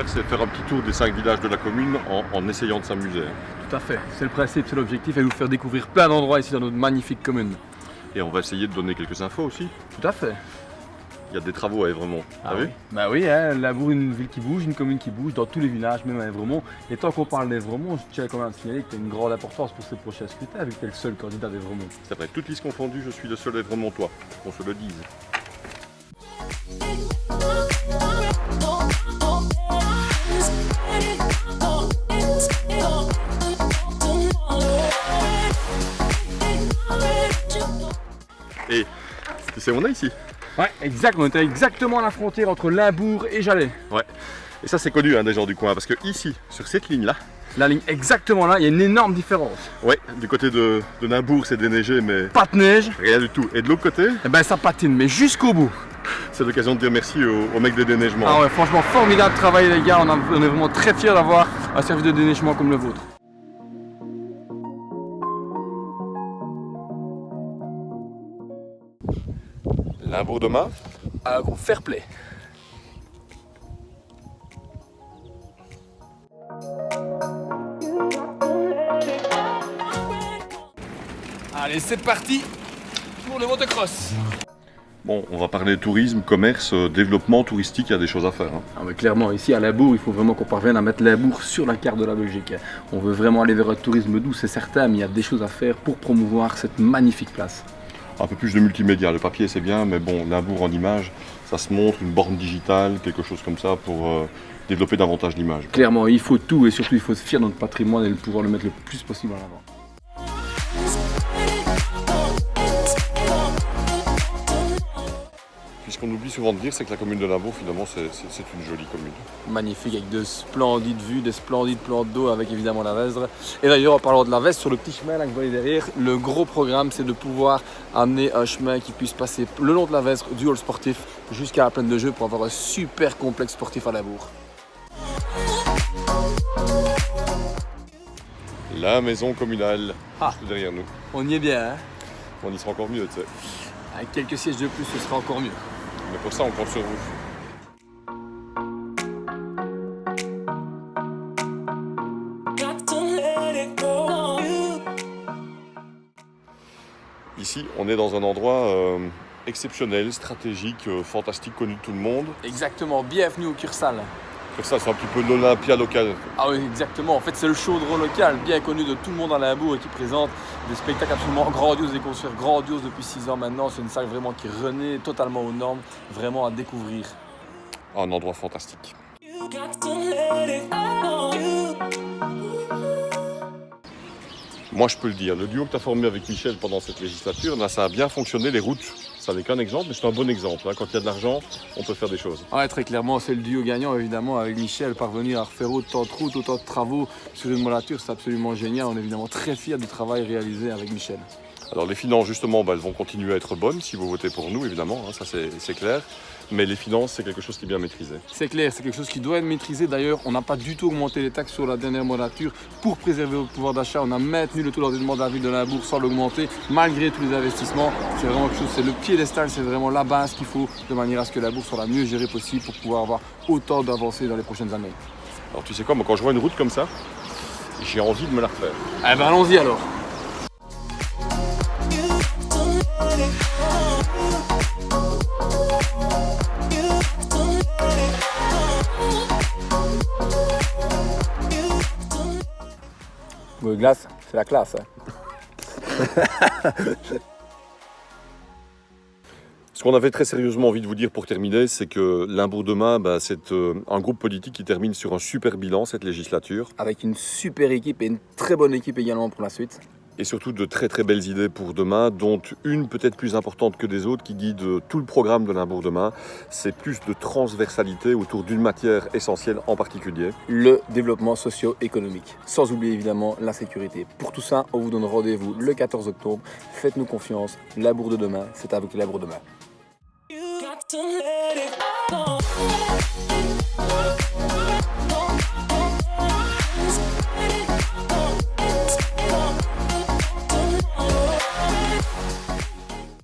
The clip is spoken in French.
c'est faire un petit tour des 5 villages de la commune en essayant de s'amuser. Tout à fait, c'est le principe, c'est l'objectif, et vous faire découvrir plein d'endroits ici dans notre magnifique commune. Et on va essayer de donner quelques infos aussi. Tout à fait. Il y a des travaux à Évremont, Ah vu? oui. Bah oui, hein, Labour, une ville qui bouge, une commune qui bouge, dans tous les villages, même à Évremont. Et tant qu'on parle d'Évremont, je tiens quand même à signaler que tu as une grande importance pour ces prochains scrutins, vu que tu es le seul candidat d'Évremont. C'est vrai, toutes listes confondues, je suis le seul Évremontois, qu'on se le dise. Et tu sais où on est ici? Ouais, exact, on était exactement à la frontière entre Limbourg et Jalais. Ouais. Et ça c'est connu des gens du coin, parce que ici, sur cette ligne-là, La ligne exactement là, il y a une énorme différence. ouais, du côté de Limbourg c'est déneigé, mais Pas de neige, rien du tout. Et de l'autre côté, et ben ça patine, mais jusqu'au bout. c'est l'occasion de dire merci aux mecs des déneigements. Ah ouais, franchement, formidable travail les gars, on est vraiment très fiers d'avoir un service de déneigement comme le vôtre. Limbourg demain. Un gros fair play. Allez, c'est parti pour le motocross. Bon, on va parler tourisme, commerce, développement touristique, il y a des choses à faire. Ah mais clairement, ici à Limbourg, il faut vraiment qu'on parvienne à mettre Limbourg sur la carte de la Belgique. On veut vraiment aller vers un tourisme doux, c'est certain, mais il y a des choses à faire pour promouvoir cette magnifique place. Un peu plus de multimédia, le papier c'est bien, mais bon, Limbourg en image, ça se montre, une borne digitale, quelque chose comme ça pour développer davantage l'image. Clairement, il faut tout et surtout il faut se fier de notre patrimoine et pouvoir le mettre le plus possible en avant. Ce qu'on oublie souvent de dire, c'est que la commune de Limbourg, finalement, c'est une jolie commune. Magnifique, avec de splendides vues, des splendides plans d'eau avec évidemment la Vesdre. Et d'ailleurs, en parlant de la Vesdre, sur le petit chemin là que vous voyez derrière, le gros programme c'est de pouvoir amener un chemin qui puisse passer le long de la Vesdre, du hall sportif, jusqu'à la plaine de jeu pour avoir un super complexe sportif à Limbourg. La maison communale, Ah. juste derrière nous. On y est bien, hein. On y sera encore mieux, tu sais. Avec quelques sièges de plus, ce sera encore mieux. Mais pour ça, on compte sur vous. Ici, on est dans un endroit exceptionnel, stratégique, fantastique, connu de tout le monde. Exactement, bienvenue au Cursal. Pour ça, c'est un petit peu l'Olympia local. Ah oui, exactement. En fait, c'est le chaudron local, bien connu de tout le monde à Limbourg et qui présente des spectacles absolument grandioses, des concerts grandioses depuis 6 ans maintenant. C'est une salle vraiment qui renaît totalement aux normes, vraiment à découvrir. Un endroit fantastique. Moi, je peux le dire, le duo que tu as formé avec Michel pendant cette législature, là, ça a bien fonctionné, les routes. Ça n'est qu'un exemple, mais c'est un bon exemple. Quand il y a de l'argent, on peut faire des choses. Ouais, très clairement, c'est le duo gagnant, évidemment, avec Michel. Parvenir à refaire autant de routes, autant de travaux sur une mollature, c'est absolument génial. On est évidemment très fiers du travail réalisé avec Michel. Alors les finances, justement, elles vont continuer à être bonnes si vous votez pour nous, évidemment, ça c'est clair. Mais les finances, c'est quelque chose qui est bien maîtrisé. C'est clair, c'est quelque chose qui doit être maîtrisé. D'ailleurs, on n'a pas du tout augmenté les taxes sur la dernière mollature pour préserver le pouvoir d'achat. On a maintenu le taux d'endettement de la ville de Limbourg sans l'augmenter, malgré tous les investissements. C'est vraiment quelque chose, c'est le piédestal, c'est vraiment la base qu'il faut de manière à ce que Limbourg soit la mieux gérée possible pour pouvoir avoir autant d'avancées dans les prochaines années. Alors tu sais quoi, moi quand je vois une route comme ça, j'ai envie de me la refaire. Eh ben allons-y alors. Le glace, c'est la classe. Ce qu'on avait très sérieusement envie de vous dire pour terminer, c'est que Limbourg demain, c'est un groupe politique qui termine sur un super bilan cette législature. Avec une super équipe et une très bonne équipe également pour la suite. Et surtout de très très belles idées pour demain, dont une peut-être plus importante que des autres qui guide tout le programme de Limbourg demain. C'est plus de transversalité autour d'une matière essentielle en particulier. Le développement socio-économique. Sans oublier évidemment la sécurité. Pour tout ça, on vous donne rendez-vous le 14 octobre. Faites-nous confiance. Limbourg de demain, c'est avec Limbourg demain. You got to let it go.